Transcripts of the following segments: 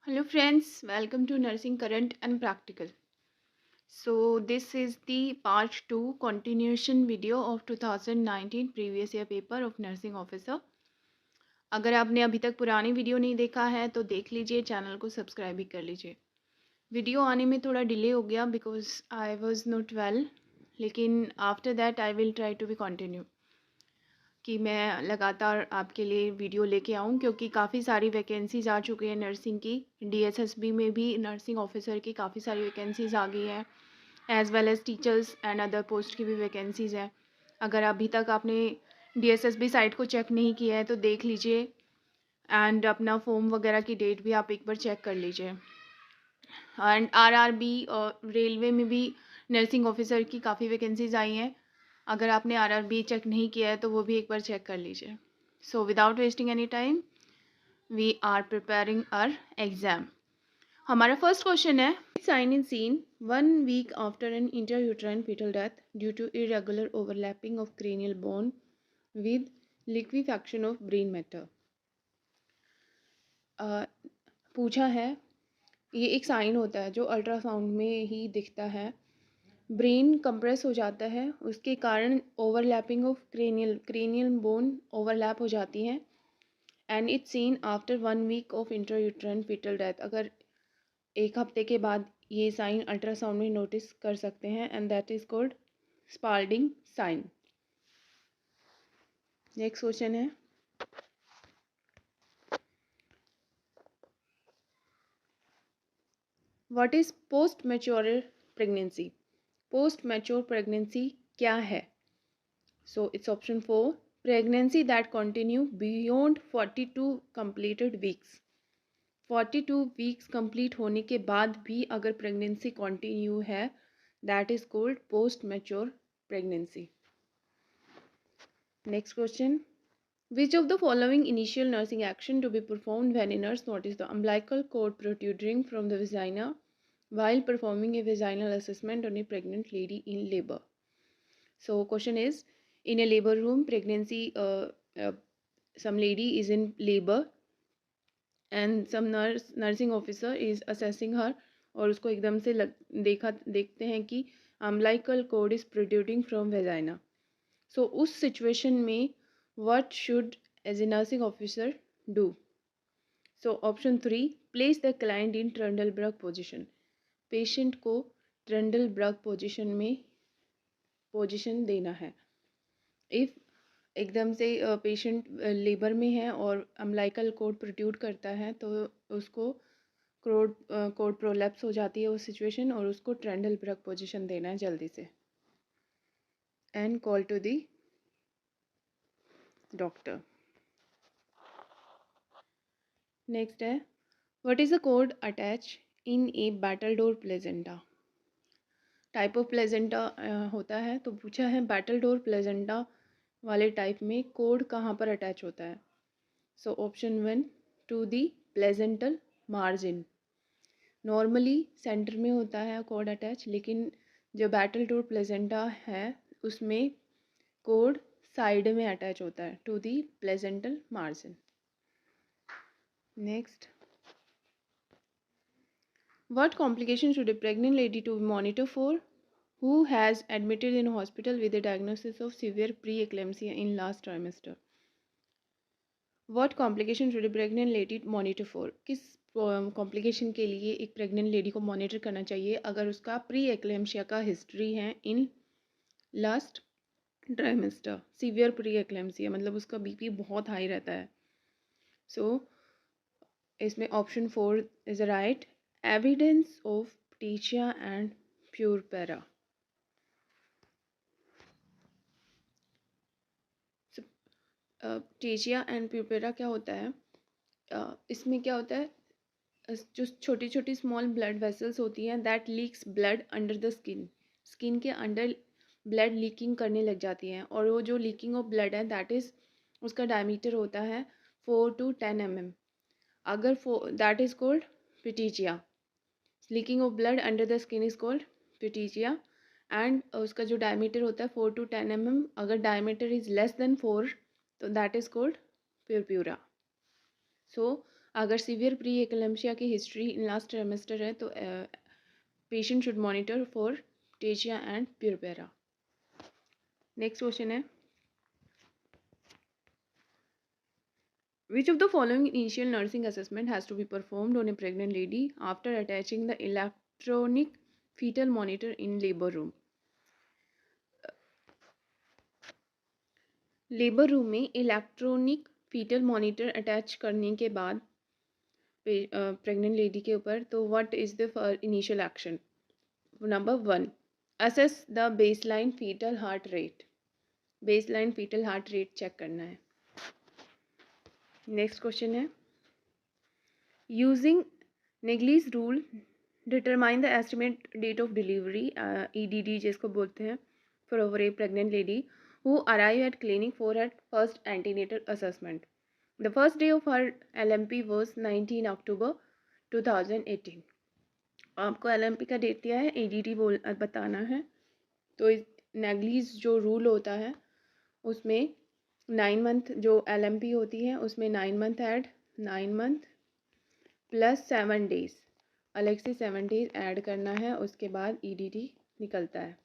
Hello friends, welcome to Nursing Current and Practical. So this is the part 2 continuation video of 2019 previous year paper of nursing officer. अगर आपने अभी तक पुरानी video नहीं देखा है तो देख लीजिए, चैनल को सब्सक्राइब भी कर लीजिए। वीडियो आने में थोड़ा डिले हो गया because I was not well, लेकिन after that I will try to be continue कि मैं लगातार आपके लिए वीडियो लेके आऊँ, क्योंकि काफ़ी सारी वैकेंसीज़ आ चुकी हैं नर्सिंग की। डीएसएसबी में भी नर्सिंग ऑफिसर की काफ़ी सारी वैकेंसीज़ आ गई हैं, as well as teachers and other post की भी वैकेंसीज़ हैं। अगर अभी तक आपने डीएसएसबी साइट को चेक नहीं किया है तो देख लीजिए, एंड अपना फॉर्म वगैरह की डेट भी आप एक बार चेक कर लीजिए। एंड आरआरबी और रेलवे में भी नर्सिंग ऑफिसर की काफ़ी वैकेंसीज़ आई हैं। अगर आपने आरआरबी चेक नहीं किया है तो वो भी एक बार चेक कर लीजिए। So without wasting any time we are preparing our exam. हमारा फर्स्ट क्वेश्चन है, sign in seen 1 week after an intrauterine fetal death due to irregular overlapping of cranial bone with liquefaction of brain matter। पूछा है, ये एक sign होता है जो ultrasound में ही दिखता है। ब्रेन कंप्रेस हो जाता है, उसके कारण overlapping of cranial bone overlap हो जाती हैं, and it's seen after 1 week of intrauterine fetal death. अगर एक हफ्ते के बाद ये साइन अल्ट्रासाउंड में नोटिस कर सकते हैं, and that is called Spalding sign. Next question है, what is post mature pregnancy. Post mature pregnancy क्या है? So it's option 4, pregnancy that continue beyond 42 completed weeks। 42 weeks complete होने के बाद भी अगर प्रेगनेंसी कंटिन्यू है, that is called post mature pregnancy. Next question, which of the following initial nursing action to be performed when a nurse notice the umbilical cord protruding from the vagina while performing a vaginal assessment on a pregnant lady in labor। So question is, in a labor room, some lady is in labor and some nursing officer is assessing her, और उसको एकदम से देखते हैं कि umbilical cord is protruding from vagina। So उस situation में what should as a nursing officer do? So option 3, place the client in Trendelenburg position। Patient को ट्रेंडलबर्ग पोजीशन देना है। इफ़ एकदम से पेशेंट लेबर में है और अम्बिलिकल कोड प्रोट्रूड करता है तो उसको कोड प्रोलैप्स हो जाती है उस सिचुएशन, और उसको ट्रेंडलबर्ग पोजीशन देना है जल्दी से, and call to the doctor. Next है, what is the cord attach in a battledore placenta. Type of placenta होता है, तो पूछा है बैटल डोर प्लेजेंटा वाले टाइप में कोड कहाँ पर अटैच होता है। So option 1, to the placental margin. Normally centre में होता है कोड अटैच, लेकिन जो बैटल डोर प्लेजेंटा है उसमें कोड साइड में अटैच होता है, to the placental margin. Next, what complication should a pregnant lady to monitor for who has admitted in hospital with a diagnosis of severe pre-eclampsia in last trimester। What complication should a pregnant lady monitor for? किस complication के लिए एक pregnant lady को monitor करना चाहिए अगर उसका pre eclampsia का हिस्ट्री है in last trimester. Severe pre eclampsia मतलब उसका बीपी बहुत हाई रहता है। सो इसमें option 4 is right, evidence of petechiae and purpura. Petechiae and purpura क्या होता है? इसमें क्या होता है, जो छोटी छोटी स्मॉल ब्लड वेसल्स होती हैं that leaks blood under the skin के अंडर ब्लड लीकिंग करने लग जाती हैं, और वो जो लीकिंग ऑफ ब्लड है दैट इज़ उसका डायमीटर होता है 4 to 10 mm। अगर that is called petechiae. Leaking of blood under the skin is called petechiae, and उसका जो डायमीटर होता है 4 to 10 mm। अगर डायमीटर इज़ लेस देन 4 तो that is called purpura. So अगर सीवियर प्री एक्लेम्पसिया की history in last trimester है तो patient should monitor for petechiae and purpura. Next question है, which of the following initial nursing assessment has to be performed on a pregnant lady after attaching the electronic fetal monitor in labor room? Labour room में electronic fetal monitor attach करने के बाद pregnant lady के ऊपर, तो what is the initial action? Number 1, assess the baseline fetal heart rate. Baseline fetal heart rate check करना है। Next question है, using Naegele's rule determine the estimate date of delivery, EDD जिसको बोलते हैं, for over a pregnant lady who arrived at clinic for her first antenatal assessment. The first day of her LMP was 19 October 2018. आपको LMP का date दिया है, EDD बताना है। तो नेग्लीज जो रूल होता है उसमें 9 मंथ जो LMP होती है उसमें 9 month add, 9 month plus 7 days, अलग से 7 डेज ऐड करना है, उसके बाद EDD निकलता है।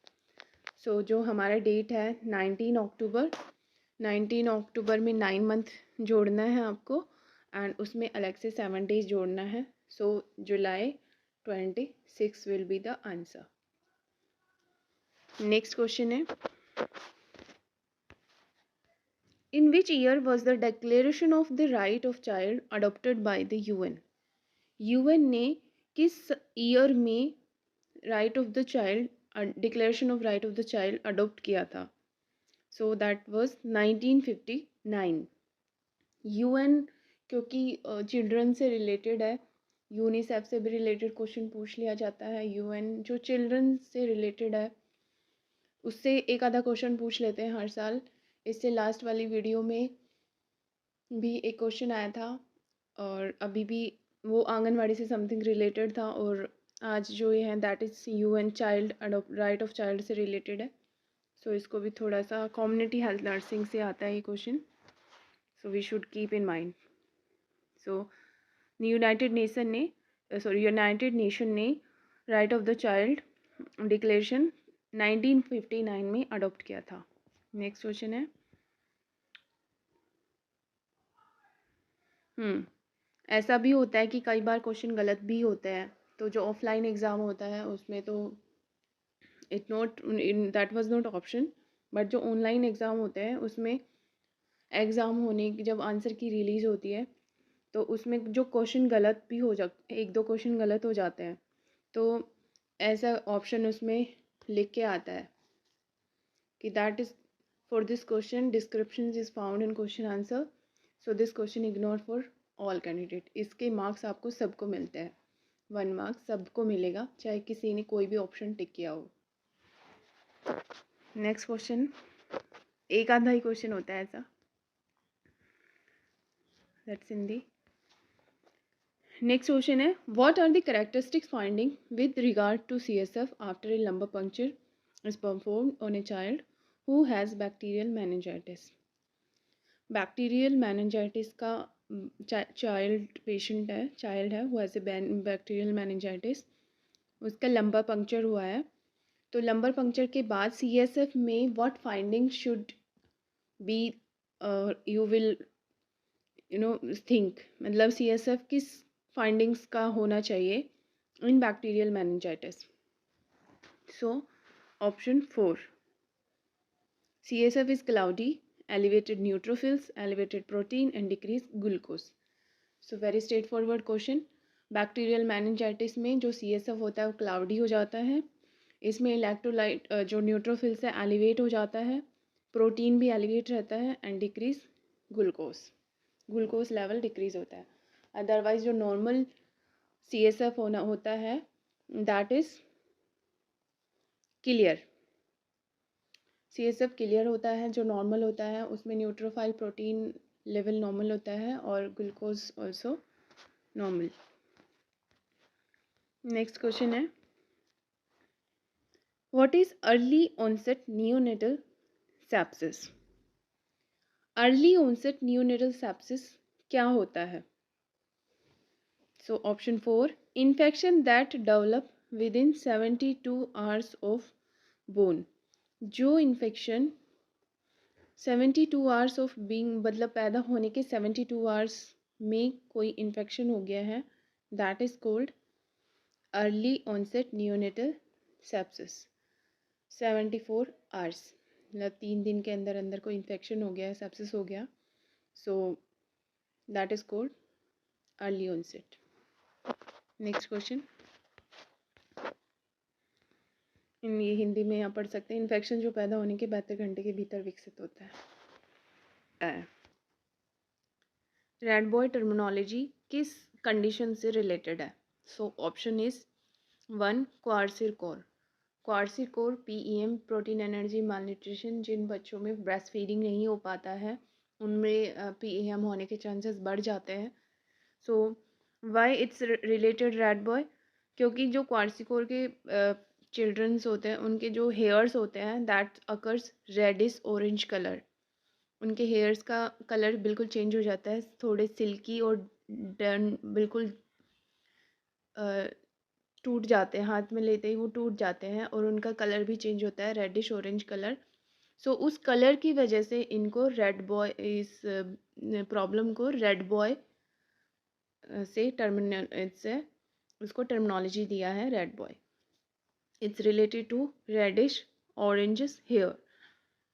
सो जो हमारा डेट है 19 अक्टूबर, 19 अक्टूबर में 9 मंथ जोड़ना है आपको एंड उसमें अलग से 7 डेज जोड़ना है। So July 26 will be the answer. Next question है, in which year was the declaration of the right of child adopted by the UN? UN ने किस ईयर में right of the child, declaration of right of the child adopt किया था? So that was 1959। UN क्योंकि children से related है, UNICEF से भी रिलेटेड क्वेश्चन पूछ लिया जाता है। UN जो चिल्ड्रन से रिलेटेड है उससे एक आधा क्वेश्चन पूछ लेते हैं हर साल। इससे लास्ट वाली वीडियो में भी एक क्वेश्चन आया था और अभी भी वो आंगनवाड़ी से समथिंग रिलेटेड था, और आज जो ये है that is UN child right of child से रिलेटेड है। सो इसको भी थोड़ा सा कम्युनिटी हेल्थ नर्सिंग से आता है ये question, so we should keep in mind. So United Nation ने right of the child declaration 1959 में अडॉप्ट किया था। नेक्स्ट क्वेश्चन है, ऐसा भी होता है कि कई बार क्वेश्चन गलत भी होते हैं, तो जो ऑफलाइन एग्ज़ाम होता है उसमें तो that was not option, but जो ऑनलाइन एग्ज़ाम होते हैं उसमें एग्ज़ाम होने की जब आंसर की रिलीज़ होती है तो उसमें जो क्वेश्चन गलत भी हो जाते, एक दो क्वेश्चन गलत हो जाते हैं, तो ऐसा ऑप्शन उसमें लिख के आता है कि that is for this question description is found in question answer, so this question ignore for all candidate. इसके मार्क्स आपको सबको मिलते हैं, 1 मार्क्स सबको मिलेगा, चाहे किसी ने कोई भी ऑप्शन टिक किया हो। नेक्स्ट क्वेश्चन, एक आधा ही क्वेश्चन होता है ऐसा, that's in the. Next question है, what are the characteristics finding with regard to CSF after a lumbar puncture is performed on a child who has bacterial meningitis? Bacterial meningitis का child patient है, child है who has a bacterial meningitis, उसका lumbar puncture हुआ है, तो lumbar puncture के बाद CSF में what finding should be you will think, मतलब CSF किस फाइंडिंग्स का होना चाहिए इन bacterial meningitis? So option 4, CSF is cloudy, elevated neutrophils, elevated protein and decrease glucose. So very straight forward question. Bacterial meningitis में जो CSF होता है वो क्लाउडी हो जाता है, इसमें इलेक्ट्रोलाइट जो न्यूट्रोफिल्स है एलिवेट हो जाता है, प्रोटीन भी एलिवेट रहता है and decrease glucose level decrease होता है। अदरवाइज जो नॉर्मल CSF होता है that is clear, CSF clear होता है, जो नॉर्मल होता है उसमें न्यूट्रोफाइल प्रोटीन लेवल नॉर्मल होता है और glucose also normal. Next question है, what is early onset neonatal sepsis? Early onset neonatal sepsis क्या होता है? So option 4, infection that develop within 72 hours of bone. जो इन्फेक्शन 72 आवर्स ऑफ बीइंग मतलब पैदा होने के 72 आवर्स में कोई इन्फेक्शन हो गया है, that is called early onset neonatal sepsis. 74 hours मतलब 3 दिन के अंदर अंदर कोई इन्फेक्शन हो गया है, सेप्सिस हो गया, so that is called early onset. Next question, ये हिंदी में यहाँ पढ़ सकते हैं। इन्फेक्शन जो पैदा होने के 72 घंटे के भीतर विकसित होता है। रेड बॉय टर्मिनोलॉजी किस कंडीशन से रिलेटेड है? So option is 1, kwashiorkor. Kwashiorkor PEM protein energy malnutrition, जिन बच्चों में ब्रेस्ट फीडिंग नहीं हो पाता है उनमें पीईएम होने के चांसेस बढ़ जाते हैं। So why it's related red boy? क्योंकि जो क्वार्सिकोर के चिल्ड्रंस होते हैं उनके जो हेयर्स होते हैं that occurs reddish orange colour, उनके हेयर्स का कलर बिल्कुल चेंज हो जाता है, थोड़े सिल्की और डन बिल्कुल टूट जाते हैं, हाथ में लेते ही वो टूट जाते हैं और उनका कलर भी चेंज होता है रेडिश ऑरेंज कलर। सो उस कलर की वजह से इनको रेड बॉय, इस प्रॉब्लम को रेड बॉय से इससे उसको टर्मिनोलॉजी दिया है red boy. It's related to reddish oranges hair,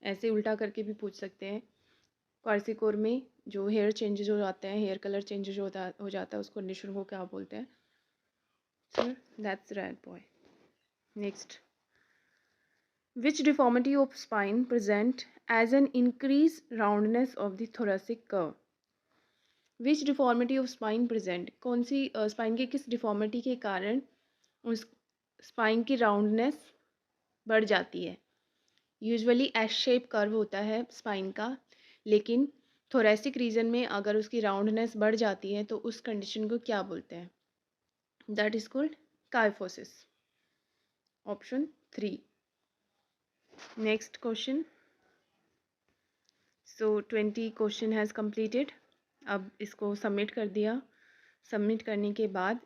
ऐसे उल्टा करके भी पूछ सकते हैं। क्वार्सिकोर में जो हेयर चेंजेस हो जाते हैं, हेयर कलर चेंजेस हो जाता है, उस कंडीशन को क्या बोलते हैं? Sir that's red boy. Next, which deformity of spine present as an increase roundness of the thoracic curve? Which deformity of spine present, कौन सी स्पाइन के किस डिफॉर्मिटी के कारण उस स्पाइन की राउंडनेस बढ़ जाती है? यूजुअली एस शेप कर्व होता है स्पाइन का, लेकिन थोरेसिक रीजन में अगर उसकी राउंडनेस बढ़ जाती है तो उस कंडीशन को क्या बोलते हैं? That is called kyphosis. Option 3। Next question, so 20 question has completed. अब इसको सबमिट कर दिया, सबमिट करने के बाद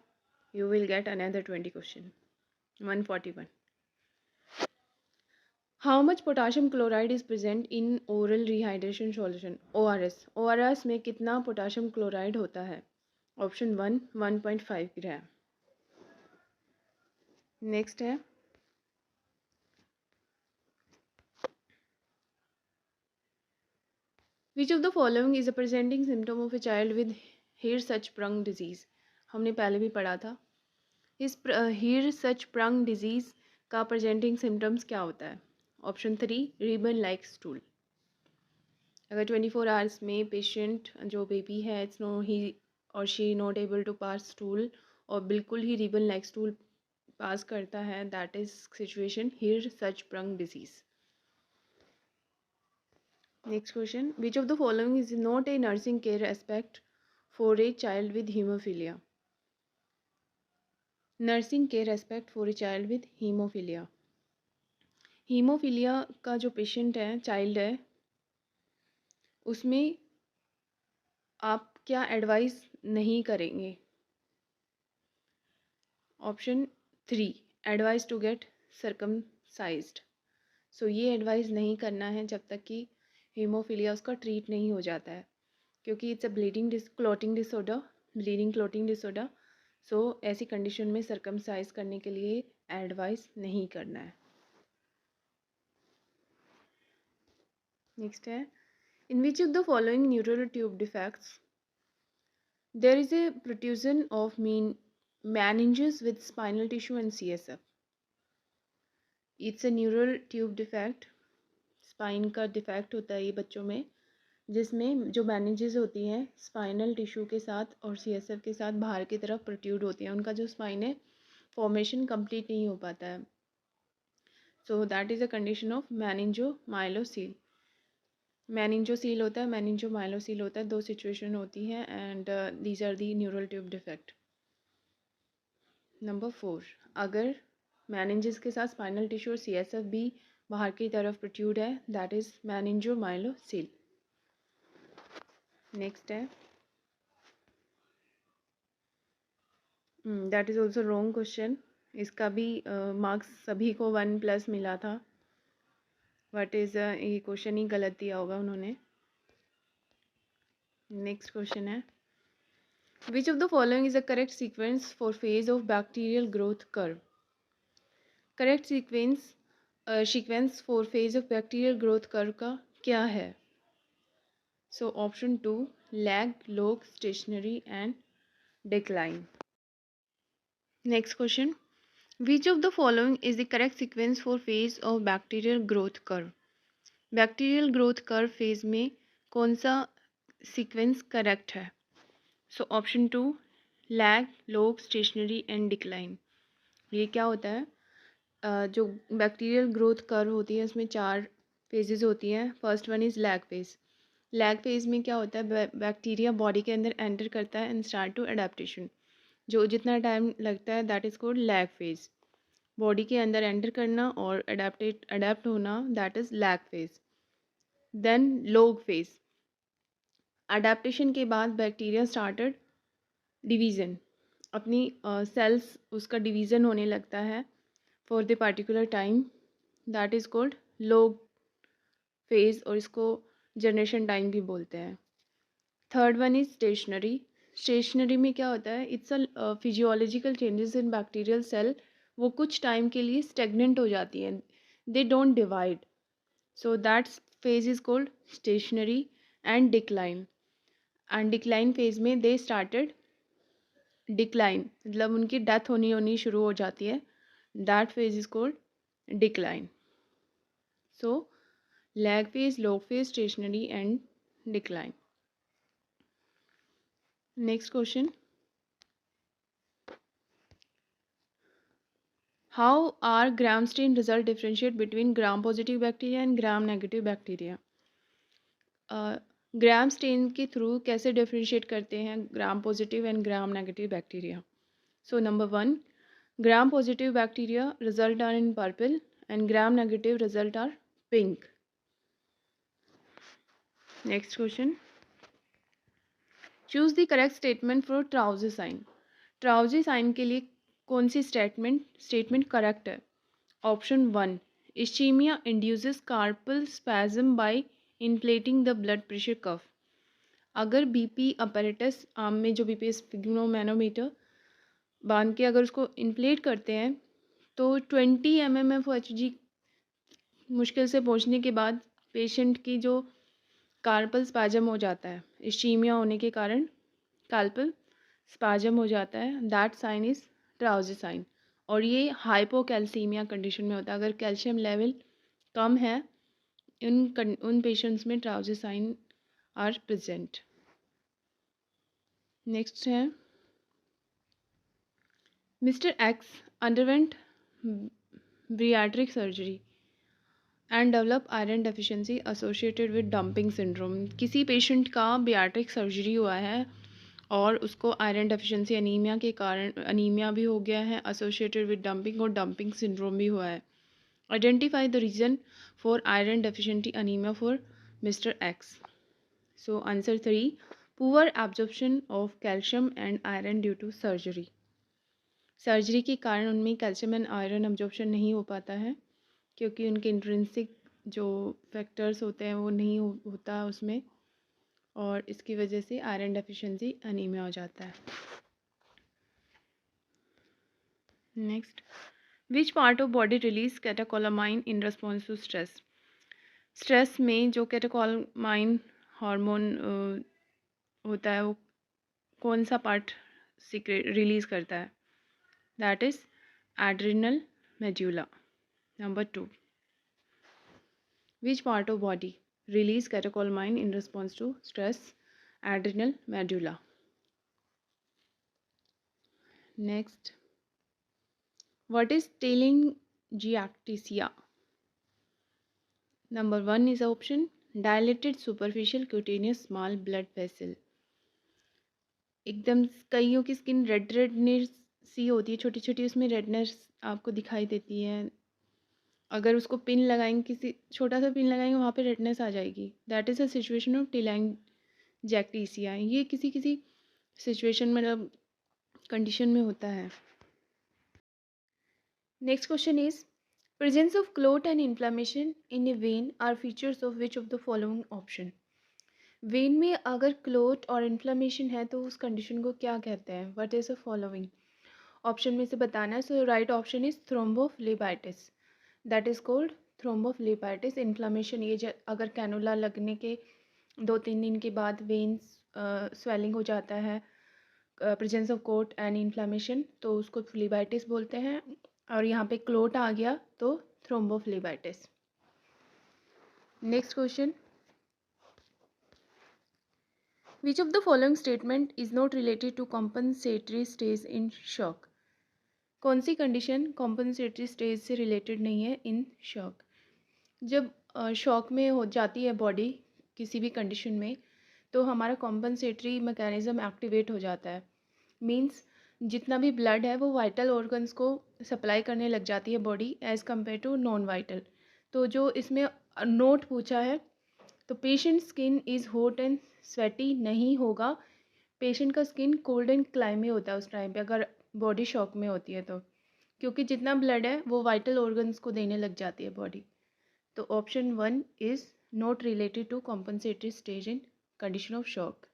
you will get another 20 question. 141, how much potassium chloride is present in oral rehydration solution, ORS? ORS में कितना पोटाशियम क्लोराइड होता है? Option 1, 1.5 gram. नेक्स्ट है, which of the following is a presenting symptom of a child with Hirschsprung disease? हमने पहले भी पढ़ा था। इस हिरसचस्प्रंग डिजीज का प्रेजेंटिंग सिम्टम्स क्या होता है? Option 3, ribbon like stool. अगर 24 आवर्स में पेशेंट जो बेबी है इट्स नो ही और she not able to pass stool और बिल्कुल ही रिबन लाइक स्टूल पास करता है, that is situation Hirschsprung disease. Next question, which of the following is not a nursing care aspect for a child with haemophilia? Nursing care aspect for a child with haemophilia. Haemophilia का जो patient है, child है, उसमें आप क्या advice नहीं करेंगे? Option 3, advice to get circumcised. So ये एडवाइस नहीं करना है जब तक कि हीमोफीलिया उसका ट्रीट नहीं हो जाता है, क्योंकि it's a clotting disorder, bleeding clotting disorder. So ऐसी कंडीशन में सर्कमसाइज करने के लिए एडवाइस नहीं करना है। नेक्स्ट है, in which of the following neural tube defects there is a protrusion of meninges with spinal tissue and CSF? It's a neural tube defect, spine का डिफेक्ट होता है ये बच्चों में, जिसमें जो meninges होती हैं स्पाइनल टिश्यू के साथ और CSF के साथ बाहर की तरफ प्रोट्रूड होती हैं, उनका जो स्पाइन है फॉर्मेशन कंप्लीट नहीं हो पाता है। So that is a condition of meningomyelocele. Meningocele होता है, मेनिंजोमाइलोसील होता है, दो सिचुएशन होती हैं and these are the neural tube defect. Number 4, अगर मेनिंजेस के साथ स्पाइनल टिश्यू और CSF भी बाहर की तरफ प्रोट्रूड है, दैट इज मेनिंजोमाइलोसील। नेक्स्ट है, that is also wrong question. इसका भी मार्क्स सभी को 1+ मिला था। व्हाट इज़ ये क्वेश्चन ही गलत दिया होगा उन्होंने। नेक्स्ट क्वेश्चन है, which of the following is the correct sequence for phase of bacterial growth curve. Correct sequence for phase of bacterial growth curve का क्या है? So option 2, lag, log, stationary and decline. Next question, which of the following is the correct sequence for phase of bacterial growth curve? Bacterial growth curve phase में कौन सा sequence correct है? So option 2, lag, log, stationary and decline. ये क्या होता है? जो bacterial growth curve होती है उसमें 4 फेजेस होती हैं। First one is lag phase. Lag phase में क्या होता है, बैक्टीरिया बॉडी के अंदर एंटर करता है एंड स्टार्ट टू अडेप्टेशन। जो जितना टाइम लगता है that is called lag phase. Body के अंदर एंटर करना और अडेप्ट होना, that is lag phase. Then log phase, adaptation के बाद बैक्टीरिया स्टार्टेड डिवीज़न, अपनी सेल्स उसका डिवीज़न होने लगता है for the particular time, that is called log phase और इसको जनरेशन टाइम भी बोलते हैं। Third one is stationary. Stationary में क्या होता है, it's a physiological changes in bacterial cell. वो कुछ टाइम के लिए स्टेगनेंट हो जाती हैं, they don't divide, so that's phase is called stationary. And decline phase में दे स्टार्टेड डिक्लाइन, मतलब उनकी डेथ होनी शुरू हो जाती है, that phase is called decline. So lag phase, log phase, stationary and decline. Next question, how are gram stain result differentiate between gram positive bacteria and gram negative bacteria? Gram stain के through कैसे differentiate करते हैं gram positive and gram negative bacteria? So number 1, gram positive bacteria result are in purple and gram negative result are pink. Next question, choose the correct statement for Trousseau sign. Trousseau sign के लिए कौन सी statement correct है? Option 1, ischaemia induces carpal spasm by inflating the blood pressure curve. अगर BP apparatus arm में जो BP sphygmomanometer बांध के अगर उसको इन्फ्लेट करते हैं तो 20 mmFHg मुश्किल से पहुंचने के बाद पेशेंट की जो कार्पल स्पैज्म हो जाता है, इश्चीमिया होने के कारण कार्पल स्पैज्म हो जाता है, दैट साइन इज़ ट्राउजी साइन। और ये हाइपोकैल्सीमिया कंडीशन में होता है, अगर कैल्शियम लेवल कम है उन पेशेंट्स में Trousseau sign are present. Next है, mister X underwent bariatric surgery and develop iron deficiency associated with dumping syndrome. किसी पेशेंट का ब्रियाट्रिक सर्जरी हुआ है और उसको आयरन डेफिशिएंसी अनीमिया के कारण अनीमिया भी हो गया है एसोसिएटेड विद डंपिंग, और डंपिंग सिंड्रोम भी हुआ है। Identify the reason for iron deficiency anaemia for mister X. So answer 3, poor absorption of calcium and iron due to surgery. Surgery के कारण उनमें कैल्शियम एंड आयरन एब्जॉर्प्शन नहीं हो पाता है क्योंकि उनके इंट्रिंसिक जो फैक्टर्स होते हैं वो नहीं होता उसमें, और इसकी वजह से आयरन डेफिशिएंसी अनीमिया हो जाता है। Next, which part of body release catecholamine in response to stress. Stress में जो कैटेकोलामाइन हार्मोन होता है वो कौन सा पार्ट रिलीज करता है? That is adrenal medulla. Number 2, which part of body release catecholamine in response to stress? Adrenal medulla. Next, what is telangiectasia? Number 1 is option, dilated superficial cutaneous small blood vessel. एकदम कईयों की skin redness सी होती है, छोटी छोटी उसमें redness आपको दिखाई देती है। अगर उसको पिन लगाएंगे, किसी छोटा सा पिन लगाएंगे वहाँ पे रेडनेस आ जाएगी, that is a situation of telangiectasia. ये किसी सिचुएशन में मतलब कंडीशन में होता है। Next question is presence of clot and inflammation in a vein are features of which of the following option. Vein में अगर क्लोट और इन्फ्लामेशन है तो उस कंडीशन को क्या कहते हैं? What is the following? Option में से बताना है। So right option is thrombophlebitis, that is called thrombophlebitis. Inflammation ये अगर कैनुला लगने के 2-3 दिन के बाद वेन्स स्वेलिंग हो जाता है, presence of clot and inflammation, तो उसको फ्लेबाइटिस बोलते हैं। और यहाँ पे क्लोट आ गया तो thrombophlebitis. Next question, which of the following statement is not related to compensatory stage in shock? कौन सी कंडीशन कॉम्पनसेटरी स्टेज से रिलेटेड नहीं है इन शॉक? जब शॉक में हो जाती है बॉडी किसी भी कंडीशन में, तो हमारा कॉम्पनसेटरी मैकेनिज्म एक्टिवेट हो जाता है। मींस जितना भी ब्लड है वो वाइटल ऑर्गन्स को सप्लाई करने लग जाती है body as compare to non vital. तो जो इसमें नोट पूछा है, तो patient skin is hot and sweaty नहीं होगा। पेशेंट का स्किन कोल्ड एंड क्लाइमी होता है उस टाइम पे अगर बॉडी शॉक में होती है तो, क्योंकि जितना ब्लड है वो वाइटल ऑर्गन्स को देने लग जाती है बॉडी। तो option 1 is not related to compensatory stage in condition of shock.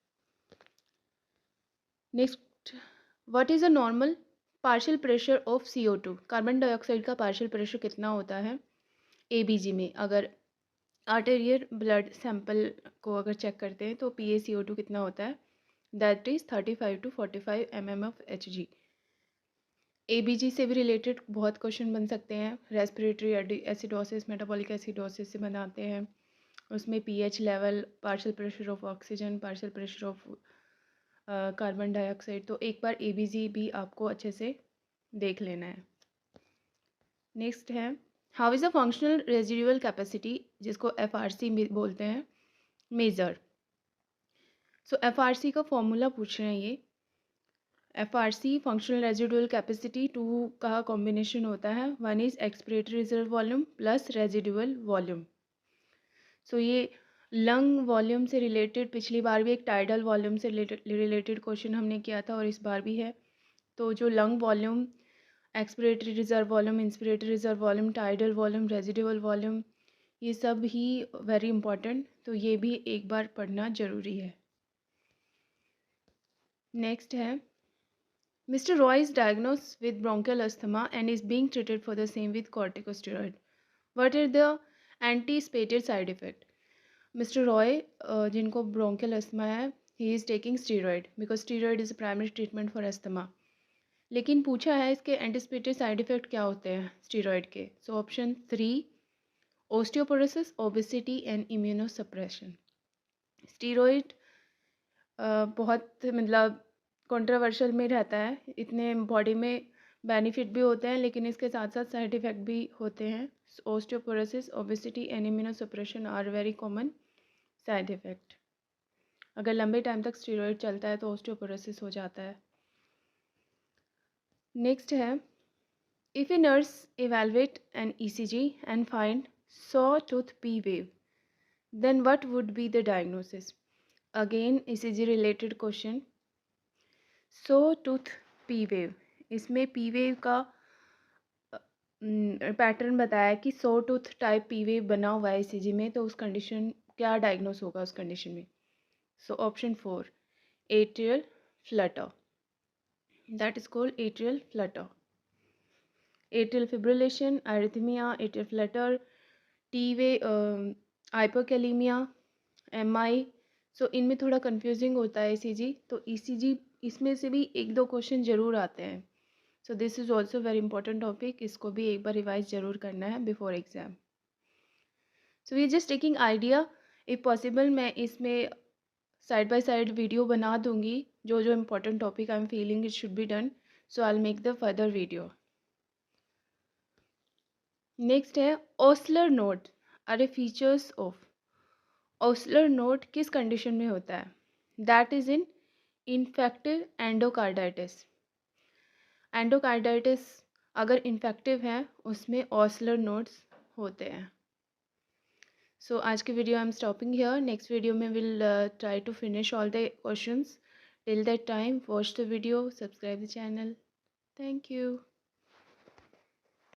Next, what is a normal partial pressure of CO2? Carbon dioxide का पार्शियल प्रेशर कितना होता है ABG में? अगर आर्टेरियल ब्लड सैंपल को अगर चेक करते हैं तो PaCO2 कितना होता है? That is 35 to 45 mm of Hg। ABG से भी रिलेटेड बहुत क्वेश्चन बन सकते हैं। रेस्पिरेटरी एसिडोसिस, मेटाबॉलिक एसिडोसिस से बनाते हैं। उसमें pH level, partial pressure of oxygen, partial pressure of carbon dioxide. तो एक बार ABG भी आपको अच्छे से देख लेना है। नेक्स्ट है, how is a functional residual capacity, जिसको FRC बोलते हैं, मेजर? सो FRC का फॉर्मूला पूछ रहे हैं ये। FRC फंक्शनल रेजिडुअल कैपेसिटी 2 का कॉम्बिनेशन होता है। 1 is expiratory reserve volume plus residual volume. So ये लंग वॉल्यूम से रिलेटेड पिछली बार भी एक टाइडल वॉल्यूम से रिलेटेड क्वेश्चन हमने किया था और इस बार भी है। तो जो lung volume, expiratory reserve volume, inspiratory reserve volume, tidal volume, residual volume, ये सब ही वेरी इंपॉर्टेंट, तो ये भी एक बार पढ़ना ज़रूरी है। नेक्स्ट है, mister Roy is diagnose with bronchial asthma and is being treated for the same with corticosteroid. What are the anticipated side effect? Mister Roy जिनको ब्रोंकियल अस्थमा है, he is taking steroid because steroid is primary treatment for asthma. लेकिन पूछा है इसके anticipated side effect क्या होते हैं steroid के। So option 3, osteoporosis, obesity and immunosuppression. Steroid बहुत मतलब कंट्रोवर्शियल में रहता है, इतने बॉडी में बेनिफिट भी होते हैं लेकिन इसके साथ साथ साइड इफ़ेक्ट भी होते हैं। Osteoporosis, obesity and immunosuppression are very common side effect. अगर लंबे टाइम तक स्टीरॉयड चलता है तो ओस्टियोपोरोसिस हो जाता है। नेक्स्ट है, if a nurse evaluate an ECG and find sawtooth P wave, then what would be the diagnosis? Again ECG related question। sawtooth P wave, इसमें P wave का पैटर्न बताया कि sawtooth टाइप P wave बना हुआ है ECG में, तो उस कंडीशन क्या डायग्नोस होगा उस कंडीशन में? So option 4, atrial flutter, that is called atrial flutter। atrial fibrillation, arrhythmia, atrial flutter, T-wave, hyperkalemia, MI। सो इनमें थोड़ा कंफ्यूजिंग होता है ECG, तो ECG इसमें से भी 1-2 क्वेश्चन ज़रूर आते हैं। So this is also very important topic, इसको भी एक बार रिवाइज ज़रूर करना है before exam. So we just taking idea, if possible मैं इसमें साइड बाय साइड वीडियो बना दूंगी, जो जो important topic I am feeling it should be done, so I will make the further video. Next है, Osler node are a features of. Osler node किस कंडीशन में होता है? That is in infective endocarditis. Endocarditis अगर infective है उसमें Osler nodes होते हैं। सो आज की video I am stopping here. Next video में will try to finish all the questions Till that time, watch the video, subscribe the channel. Thank you.